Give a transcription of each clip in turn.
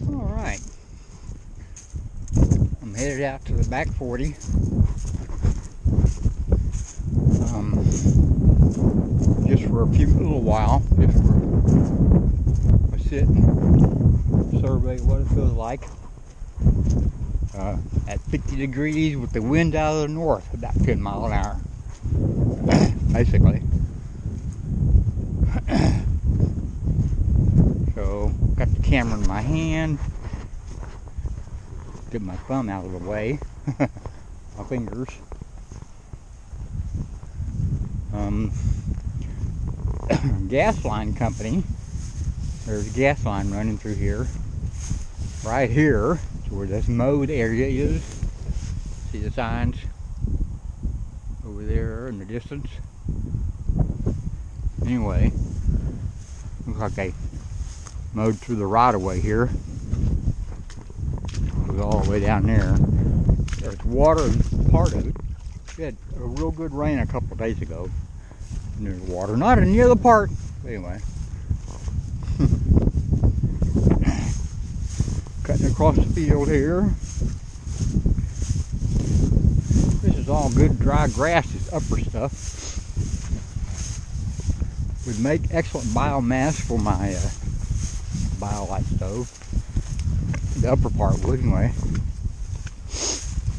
Alright, I'm headed out to the back 40. Just for a little while, just for a sit and survey what it feels like at 50 degrees with the wind out of the north, about 10 miles an hour, basically. So, got the camera in my hand, get my thumb out of the way, my fingers. Gas line company, there's a gas line running through here, right here, is where this mowed area is. See the signs over there in the distance? Anyway, looks like they mowed through the right of way here. It goes all the way down there. There's water in part of it. We had a real good rain a couple of days ago. And there's water, not in the other part. Anyway. Cutting across the field here. This is all good dry grass, this upper stuff. Would make excellent biomass for my BioLite stove. The upper part would, anyway.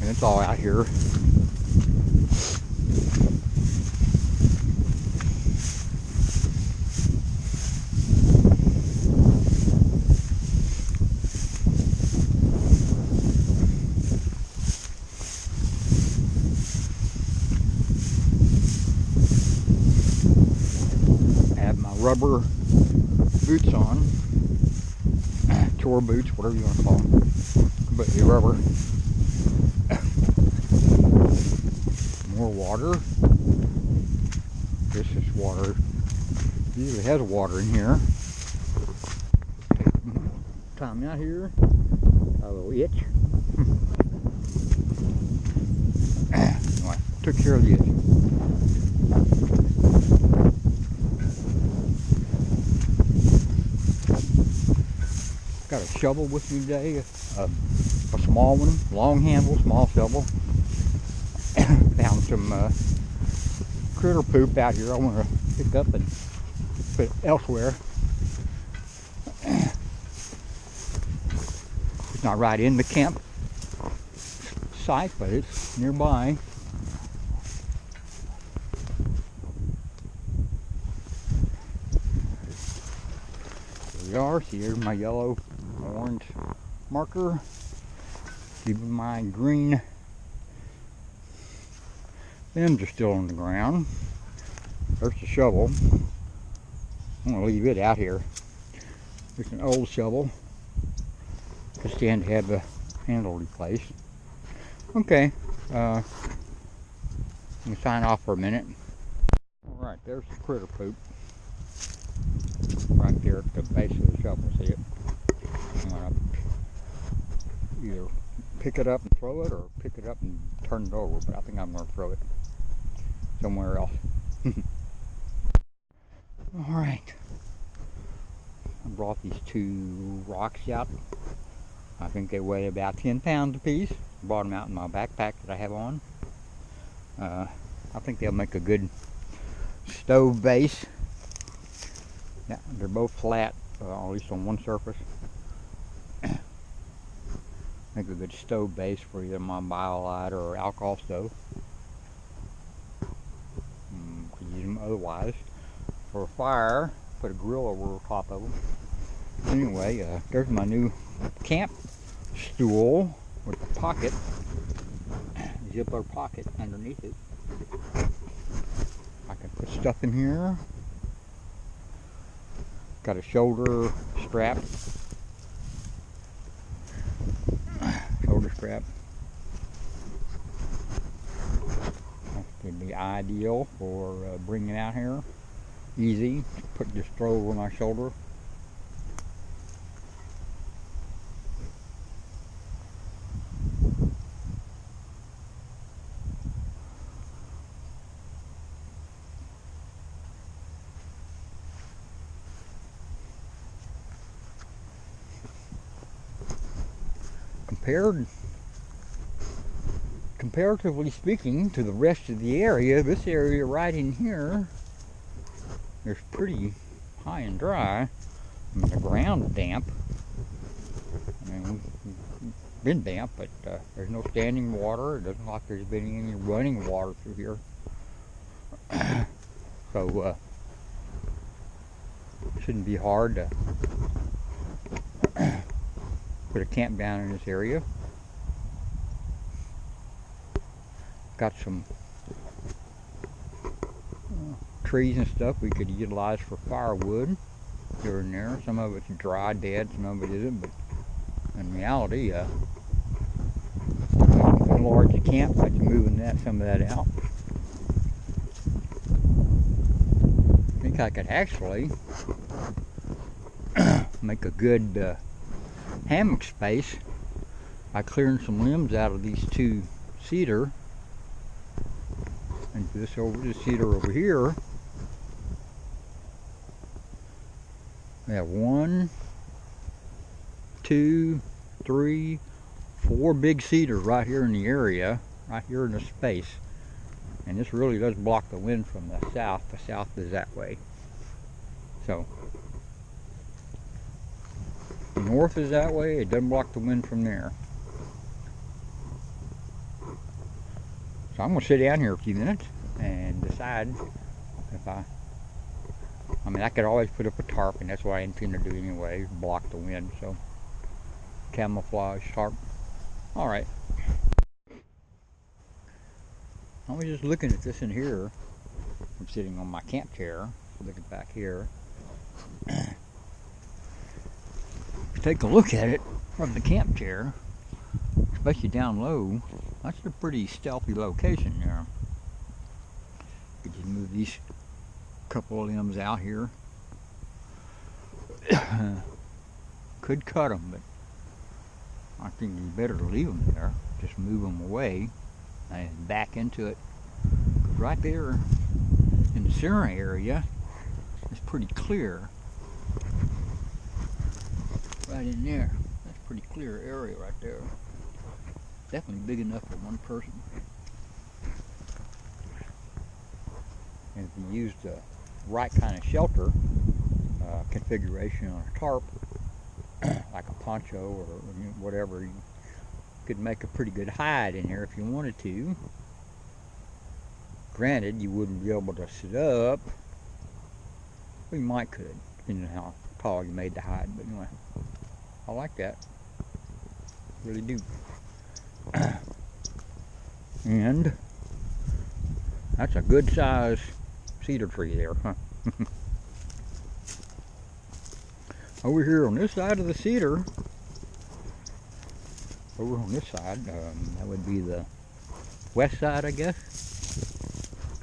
And it's all out here. I have my rubber boots on. Chore boots, whatever you want to call them. But the rubber. More water. This is water. Usually has water in here. Time out here. A little itch. Anyway, took care of the itch. Got a shovel with me today. A small one, long handle, small shovel. Found some critter poop out here I want to pick up and put it elsewhere. It's not right in the camp site, but it's nearby. Here we are. See, here's my yellow orange marker. Even my green limbs are still on the ground. There's the shovel. I'm going to leave it out here. It's an old shovel. Just stand to have the handle replaced. Okay. I'm going to sign off for a minute. Alright, there's the critter poop. Right there at the base of the shovel. See it? I'm going to either pick it up and throw it, or pick it up and turn it over, but I think I'm going to throw it somewhere else. Alright, I brought these two rocks out. I think they weigh about 10 pounds a piece. Brought them out in my backpack that I have on. I think they'll make a good stove base. Yeah, they're both flat, at least on one surface. Make a good stove base for either my BioLite or alcohol stove. Could use them otherwise. For a fire, put a grill over the top of them. Anyway, there's my new camp stool with a pocket, zipper pocket underneath it. I can put stuff in here. Got a shoulder strap. Strap. That would be ideal for bringing it out here. Easy. Just throw over my shoulder. comparatively speaking to the rest of the area, this area right in here is pretty high and dry. I mean, the ground's damp. I mean, we've been damp, but there's no standing water. It doesn't look like there's been any running water through here. So, shouldn't be hard to put a camp down in this area. Got some trees and stuff we could utilize for firewood here and there. Some of it's dry, dead, some of it isn't, but in reality, enlarge the camp by moving some of that out. I think I could actually make a good hammock space by clearing some limbs out of these two cedar, and this cedar over here. We have 1, 2, 3, 4 big cedars right here in the area, right here in the space. And this really does block the wind from the south. The south is that way. So, the north is that way. It doesn't block the wind from there. So I'm going to sit down here a few minutes and decide if I mean, I could always put up a tarp, and that's what I intend to do anyway, block the wind. So, camouflage tarp. Alright. I was just looking at this in here. I'm sitting on my camp chair, looking back here. Take a look at it from the camp chair, especially down low. That's a pretty stealthy location there. Could just move these couple of limbs out here. Could cut them, but I think it's better to leave them there. Just move them away and back into it. Right there in the center area is pretty clear. Right in there. That's a pretty clear area right there. Definitely big enough for one person. And if you use the right kind of shelter configuration on a tarp, like a poncho or whatever, you could make a pretty good hide in here if you wanted to. Granted, you wouldn't be able to sit up. Well, you might could, depending on how tall you made the hide. But anyway, I like that. Really do. And that's a good size cedar tree there, huh? Over here on this side of the cedar, over on this side, that would be the west side, I guess.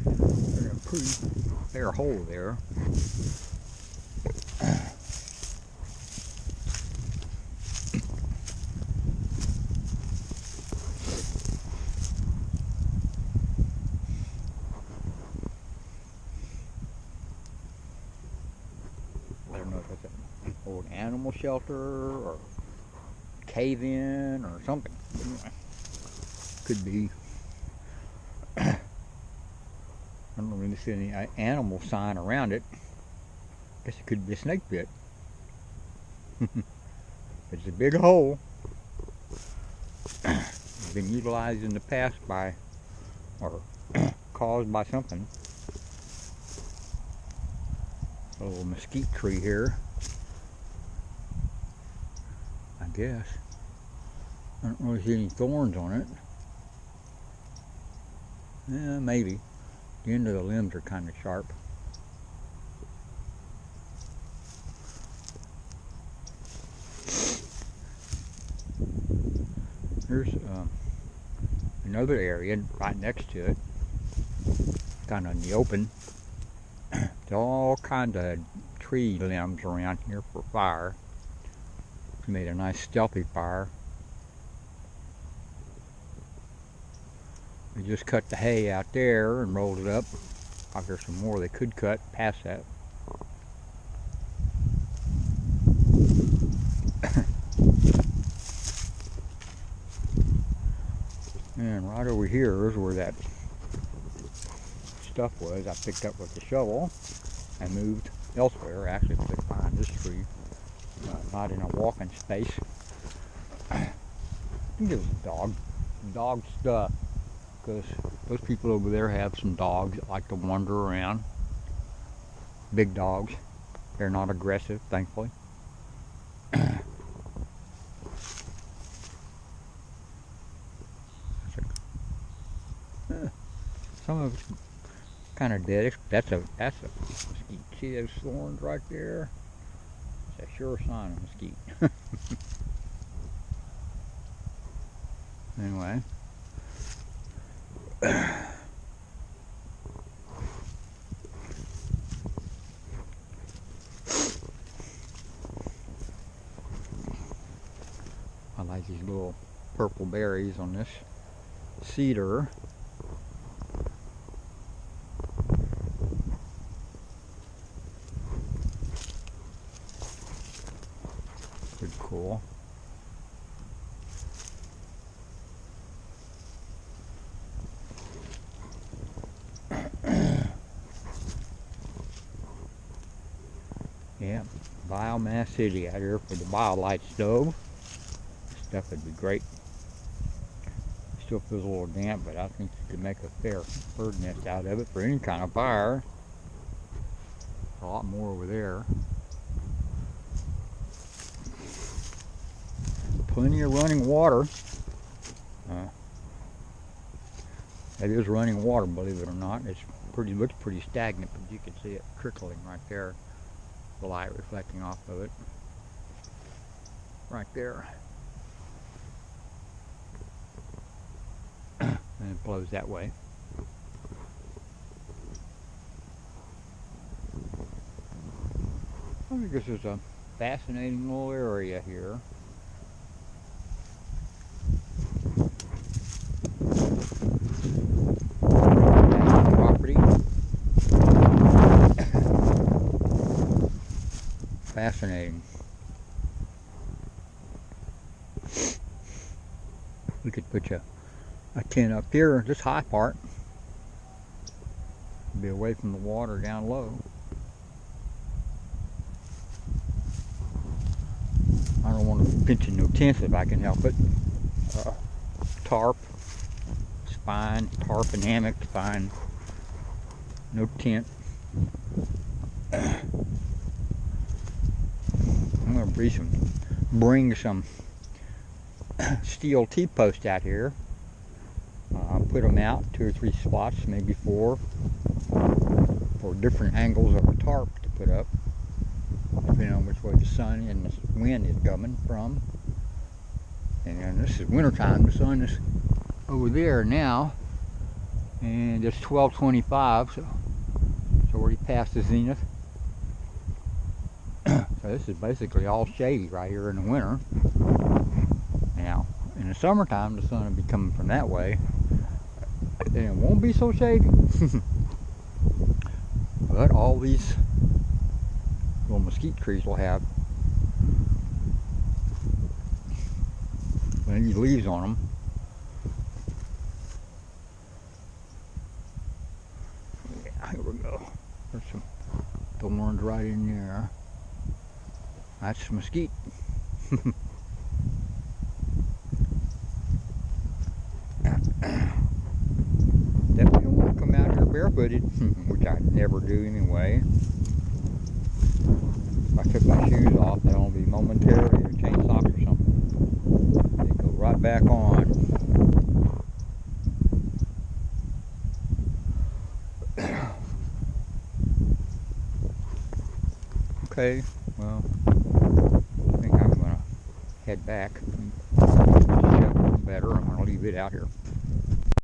There's a pretty fair hole there. I don't know if it's an old animal shelter or cave-in or something. Could be. I don't really see any animal sign around it. Guess it could be a snake pit. It's a big hole. It's been utilized in the past by, or caused by something. A little mesquite tree here, I guess. I don't really see any thorns on it. Yeah, maybe. The end of the limbs are kind of sharp. Here's another area right next to it, kind of in the open. There's all kinds of tree limbs around here for fire. We made a nice stealthy fire. We just cut the hay out there and rolled it up. Like there's some more they could cut past that. Right over here is where that stuff was I picked up with the shovel and moved elsewhere. Actually, behind this tree, not in a walking space. I think it was dog stuff, because those people over there have some dogs that like to wander around. Big dogs. They're not aggressive, thankfully. Some of it's kind of dead. That's a mesquite. See those thorns right there? It's a sure sign of mesquite. Anyway. I like these little purple berries on this cedar. Pretty cool. Yeah, biomass city out here for the BioLite stove. Stuff would be great. Still feels a little damp, but I think you could make a fair bird nest out of it for any kind of fire. A lot more over there. Plenty of running water. That is running water, believe it or not. Looks pretty stagnant, but you can see it trickling right there. The light reflecting off of it. Right there. And it flows that way. I think this is a fascinating little area here. Property. Fascinating. We could put a tent up here, this high part, be away from the water down low. I don't want to pinch in no tents if I can help it. Tarp, it's fine. Tarp and hammock, fine. No tent. I'm going to bring some steel T-posts out here. Put them out 2 or 3 spots, maybe 4, for different angles of a tarp to put up, depending on which way the sun and the wind is coming from. And this is wintertime. The sun is over there now, and it's 12:25, so it's already past the zenith. So this is basically all shady right here in the winter. Now, in the summertime, the sun will be coming from that way, and it won't be so shady. But all these little mesquite trees will have plenty of leaves on them. Yeah, here we go. There's some thorns right in there. That's mesquite. Definitely don't want to come out here barefooted, which I never do anyway. If I took my shoes off, they'll only be momentarily or change socks or something. They go right back on. Okay, well, I think I'm gonna head back. Better. I'm gonna leave it out here.